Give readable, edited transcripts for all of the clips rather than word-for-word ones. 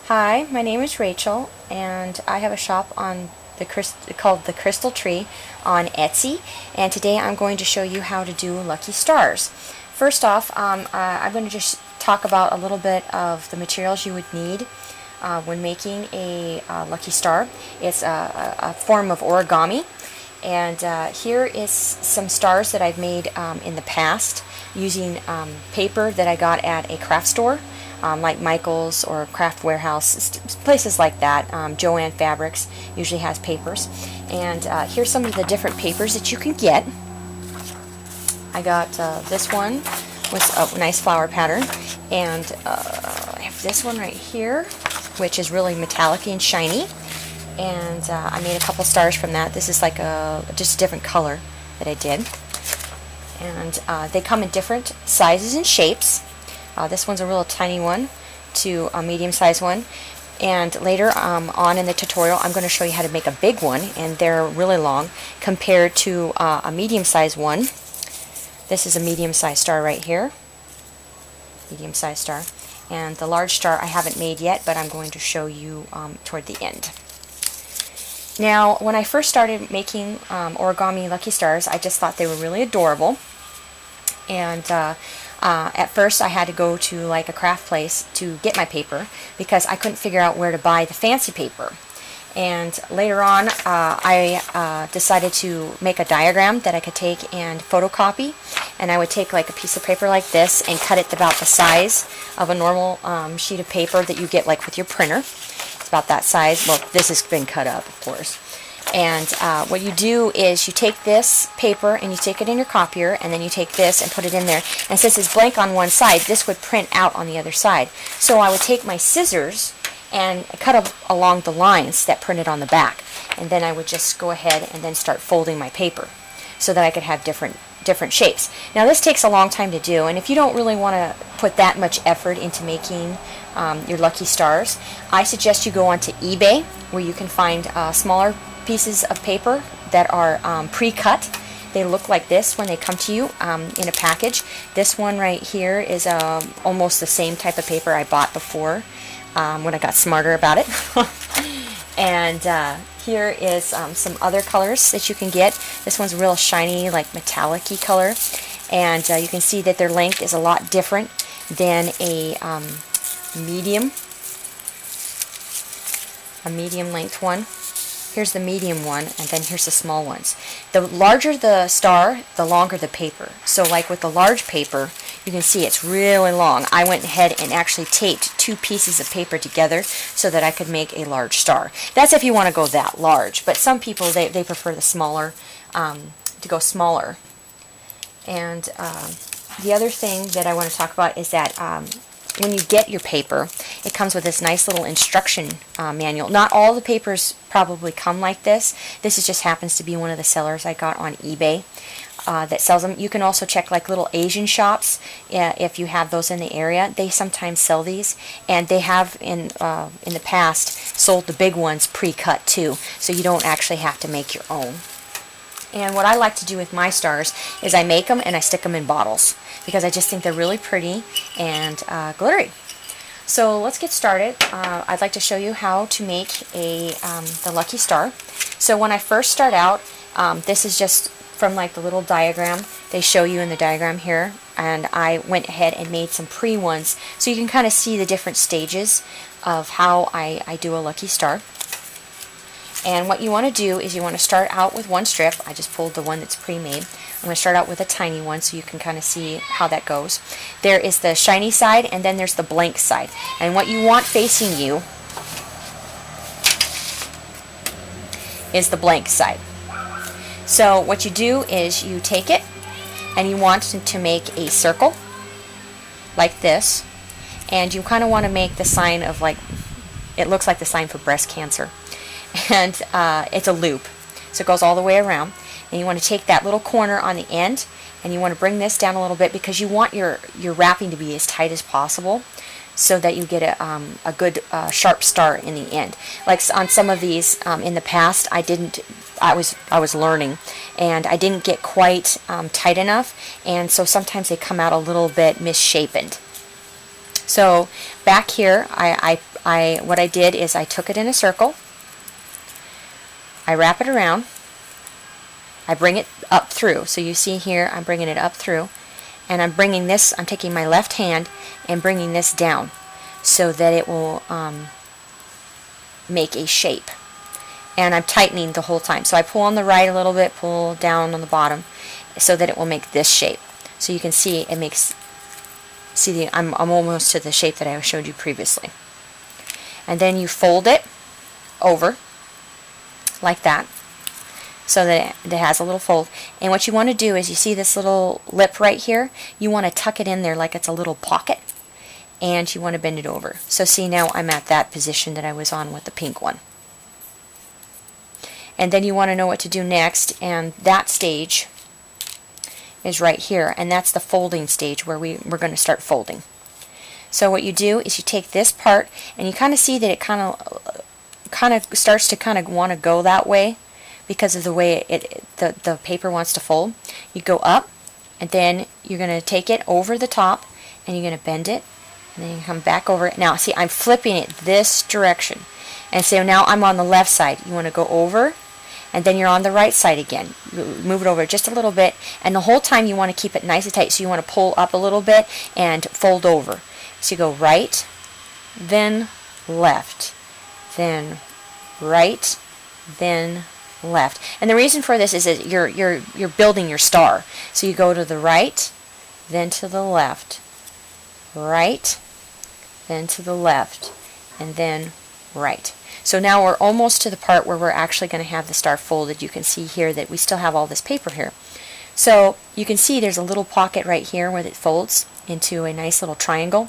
Hi, my name is Rachel, and I have a shop on called the Crystal Tree on Etsy. And today I'm going to show you how to do lucky stars. First off, I'm going to just talk about a little bit of the materials you would need when making a lucky star. It's a form of origami, and here is some stars that I've made in the past using paper that I got at a craft store. Like Michael's or Craft Warehouse, places like that. Joann Fabrics usually has papers. And here's some of the different papers that you can get. I got this one with a nice flower pattern, and I have this one right here, which is really metallic and shiny. And I made a couple stars from that. This is like just a different color that I did. And they come in different sizes and shapes. This one's a real tiny one to a medium-sized one, and later on in the tutorial I'm going to show you how to make a big one, and they're really long compared to a medium-sized one. This is a medium-sized star right here, medium-sized star, and the large star I haven't made yet, but I'm going to show you toward the end. Now, when I first started making origami lucky stars, I just thought they were really adorable, and at first I had to go to like a craft place to get my paper because I couldn't figure out where to buy the fancy paper. And later on I decided to make a diagram that I could take and photocopy, and I would take like a piece of paper like this and cut it about the size of a normal sheet of paper that you get like with your printer. It's about that size. Well, this has been cut up, of course. And what you do is you take this paper and you take it in your copier, and then you take this and put it in there. And since it's blank on one side, this would print out on the other side. So I would take my scissors and cut along the lines that printed on the back. And then I would just go ahead and then start folding my paper so that I could have different shapes. Now this takes a long time to do, and if you don't really want to put that much effort into making your lucky stars, I suggest you go onto eBay, where you can find smaller pieces of paper that are pre-cut. They look like this when they come to you in a package. This one right here is almost the same type of paper I bought before when I got smarter about it. And here is some other colors that you can get. This one's real shiny, like metallic-y color, and you can see that their length is a lot different than a medium length one. Here's the medium one, and then here's the small ones. The larger the star, the longer the paper. So like with the large paper, you can see it's really long. I went ahead and actually taped two pieces of paper together so that I could make a large star. That's if you want to go that large, but some people, they prefer the smaller, to go smaller. And the other thing that I want to talk about is that when you get your paper, it comes with this nice little instruction manual. Not all the papers probably come like this. This just happens to be one of the sellers I got on eBay that sells them. You can also check like little Asian shops if you have those in the area. They sometimes sell these, and they have in the past sold the big ones pre-cut too, so you don't actually have to make your own. And what I like to do with my stars is I make them and I stick them in bottles because I just think they're really pretty and glittery. So let's get started. I'd like to show you how to make the lucky star. So when I first start out, this is just from like the little diagram they show you in the diagram here, and I went ahead and made some pre-ones so you can kind of see the different stages of how I do a lucky star. And what you want to do is you want to start out with one strip. I just pulled the one that's pre-made. I'm going to start out with a tiny one so you can kind of see how that goes. There is the shiny side, and then there's the blank side. And what you want facing you is the blank side. So what you do is you take it and you want to make a circle like this, and you kind of want to make the sign of, like, it looks like the sign for breast cancer. And it's a loop, so it goes all the way around, and you want to take that little corner on the end and you want to bring this down a little bit because you want your wrapping to be as tight as possible so that you get a good sharp star in the end. Like on some of these in the past, I was learning, and I didn't get quite tight enough, and so sometimes they come out a little bit misshapen. So back here, I what I did is I took it in a circle, I wrap it around, I bring it up through. So you see here, I'm bringing it up through, and I'm bringing this, I'm taking my left hand and bringing this down so that it will make a shape. And I'm tightening the whole time. So I pull on the right a little bit, pull down on the bottom so that it will make this shape. So you can see it makes, I'm almost to the shape that I showed you previously. And then you fold it over like that so that it has a little fold. And what you want to do is, you see this little lip right here, you want to tuck it in there like it's a little pocket, and you want to bend it over. So see, now I'm at that position that I was on with the pink one. And then you want to know what to do next, and that stage is right here, and that's the folding stage where we're going to start folding. So what you do is you take this part, and you kind of see that it kind of starts to kind of want to go that way because of the way the paper wants to fold. You go up, and then you're going to take it over the top, and you're going to bend it, and then you come back over it. Now see, I'm flipping it this direction, and so now I'm on the left side. You want to go over, and then you're on the right side again. Move it over just a little bit, and the whole time you want to keep it nice and tight, so you want to pull up a little bit and fold over. So you go right, then left, then right, then left. And the reason for this is that you're building your star. So you go to the right, then to the left, right, then to the left, and then right. So now we're almost to the part where we're actually going to have the star folded. You can see here that we still have all this paper here. So you can see there's a little pocket right here where it folds into a nice little triangle.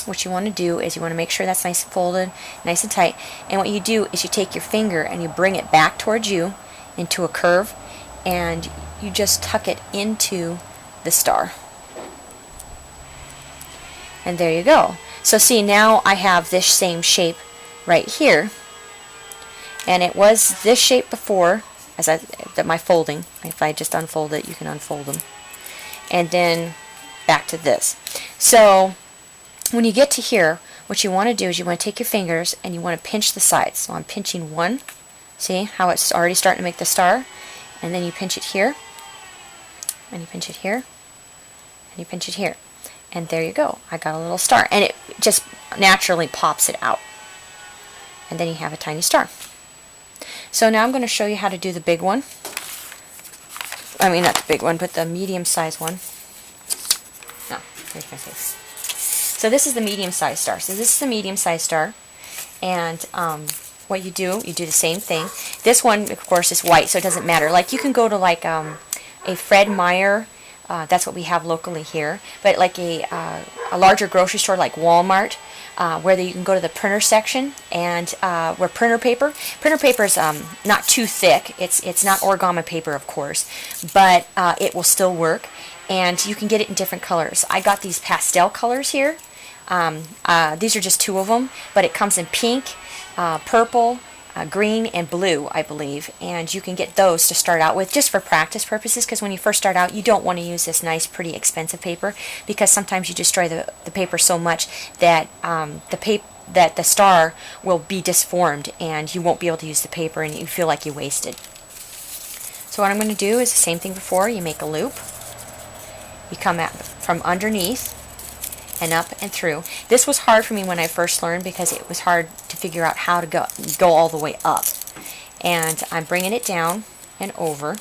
What you want to do is you want to make sure that's nice and folded, nice and tight. And what you do is you take your finger and you bring it back towards you into a curve, and you just tuck it into the star. And there you go. So see, now I have this same shape right here, and it was this shape before as my folding. If I just unfold it, you can unfold them, and then back to this. So when you get to here, what you want to do is you want to take your fingers and you want to pinch the sides. So I'm pinching one. See how it's already starting to make the star? And then you pinch it here, and you pinch it here, and you pinch it here, and there you go. I got a little star, and it just naturally pops it out. And then you have a tiny star. So now I'm going to show you how to do the big one. I mean, not the big one, but the medium-sized one. No, here's my face. So this is the medium-sized star. So this is the medium-sized star, and what you do the same thing. This one, of course, is white, so it doesn't matter. Like, you can go to like a Fred Meyer. That's what we have locally here. But like a larger grocery store like Walmart, where you can go to the printer section, and where printer paper is not too thick. It's not origami paper, of course, but it will still work, and you can get it in different colors. I got these pastel colors here. These are just two of them, but it comes in pink, purple, green, and blue, I believe, and you can get those to start out with just for practice purposes, because when you first start out you don't want to use this nice, pretty, expensive paper, because sometimes you destroy the paper so much that the star will be disformed and you won't be able to use the paper and you feel like you wasted. So what I'm going to do is the same thing before. You make a loop, you come out from underneath and up and through. This was hard for me when I first learned, because it was hard to figure out how to go all the way up. And I'm bringing it down and over,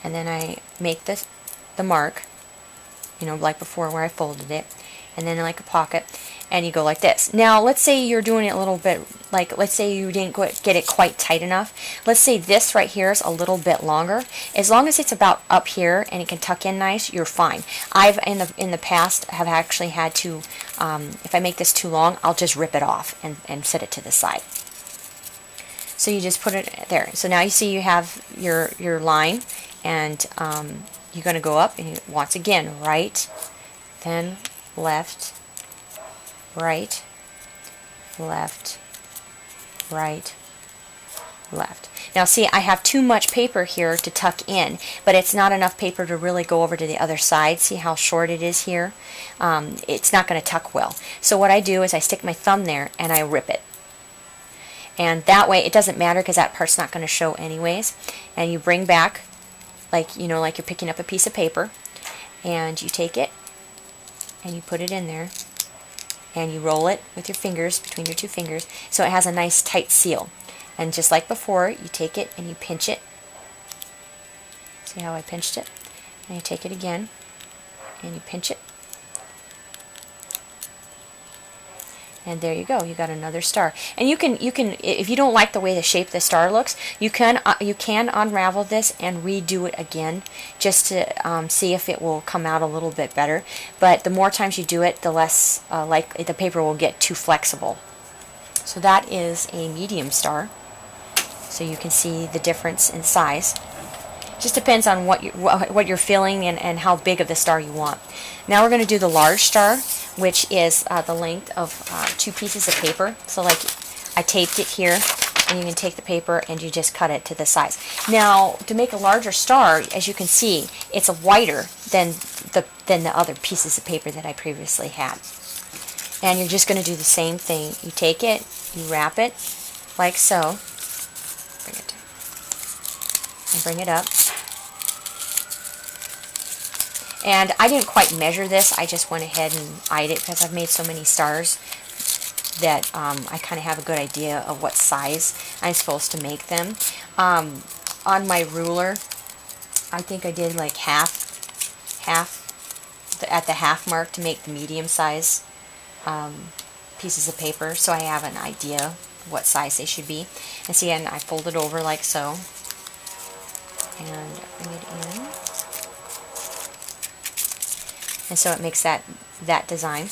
and then I make the mark, you know, like before where I folded it, and then like a pocket, and you go like this. Now let's say you're doing it a little bit, like let's say you didn't get it quite tight enough. Let's say this right here is a little bit longer. As long as it's about up here and it can tuck in nice, you're fine. I've in the past have actually had to, if I make this too long, I'll just rip it off and set it to the side. So you just put it there. So now you see you have your line, and you're going to go up, and once again, right, then left, right, left, right, left. Now see, I have too much paper here to tuck in, but it's not enough paper to really go over to the other side. See how short it is here? It's not going to tuck well. So what I do is I stick my thumb there and I rip it. And that way it doesn't matter because that part's not going to show anyways. And you bring back, like, you know, like you're picking up a piece of paper, and you take it and you put it in there and you roll it with your fingers, between your two fingers, so it has a nice tight seal. And just like before, you take it and you pinch it. See how I pinched it? And you take it again and you pinch it. And there you go. You got another star. And you can if you don't like the way the shape of the star looks, you can unravel this and redo it again just to see if it will come out a little bit better. But the more times you do it, the less likely the paper will get too flexible. So that is a medium star. So you can see the difference in size. Just depends on what you're feeling and how big of the star you want. Now we're going to do the large star, which is the length of 2 pieces of paper. So like I taped it here, and you can take the paper and you just cut it to the size. Now to make a larger star, as you can see, it's wider than the other pieces of paper that I previously had. And you're just going to do the same thing. You take it, you wrap it like so. Bring it down. And bring it up. And I didn't quite measure this. I just went ahead and eyed it because I've made so many stars that I kind of have a good idea of what size I'm supposed to make them. On my ruler, I think I did like half at the half mark to make the medium size pieces of paper, so I have an idea what size they should be. And see, and I fold it over like so, and bring it in. And so it makes that design.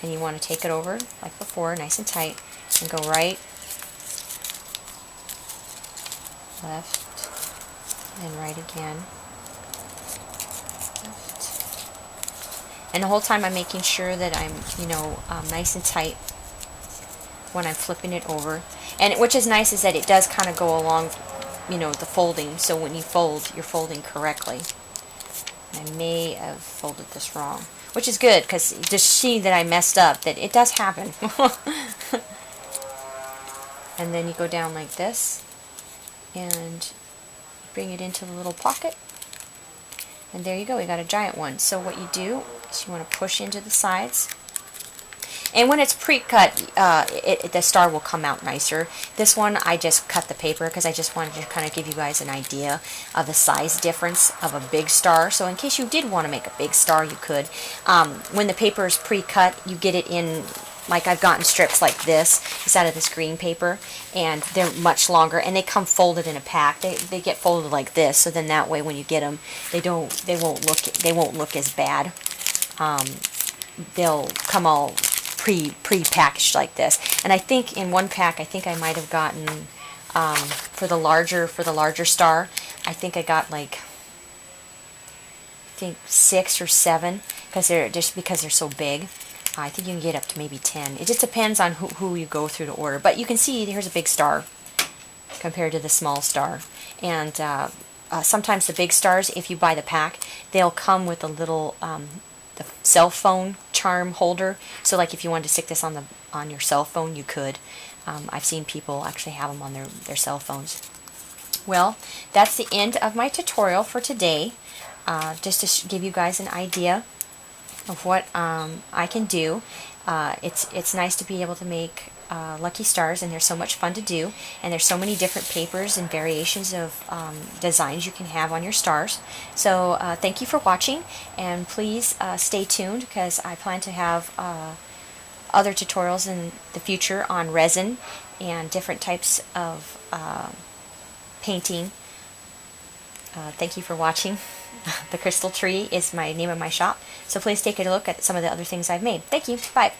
And you want to take it over like before, nice and tight, and go right, left, and right again. Left. And the whole time I'm making sure that I'm, you know, nice and tight when I'm flipping it over. And which is nice is that it does kind of go along, you know, the folding. So when you fold, you're folding correctly. I may have folded this wrong, which is good because just see that I messed up, that it does happen. And then you go down like this and bring it into the little pocket, and there you go, we got a giant one. So what you do is you want to push into the sides, and when it's pre-cut, the star will come out nicer. This one I just cut the paper because I just wanted to kind of give you guys an idea of the size difference of a big star. So in case you did want to make a big star, you could. When the paper is pre-cut, you get it in, like I've gotten strips like this. It's out of this green paper, and they're much longer, and they come folded in a pack. They get folded like this, so then that way when you get them, they won't look as bad. They'll come all pre-packaged like this. And I think in one pack, I think I might have gotten for the larger star, I think I got like, I think 6 or 7 because they're so big. I think you can get up to maybe 10. It just depends on who you go through to order. But you can see here's a big star compared to the small star. And sometimes the big stars, if you buy the pack, they'll come with a little the cell phone charm holder. So like if you wanted to stick this on your cell phone, you could. I've seen people actually have them on their cell phones. Well, that's the end of my tutorial for today. Just to give you guys an idea of what I can do. It's nice to be able to make lucky stars, and they're so much fun to do, and there's so many different papers and variations of designs you can have on your stars. So thank you for watching, and please stay tuned because I plan to have other tutorials in the future on resin and different types of painting. Thank you for watching. The Crystal Tree is my name of my shop, so please take a look at some of the other things I've made. Thank you. Bye.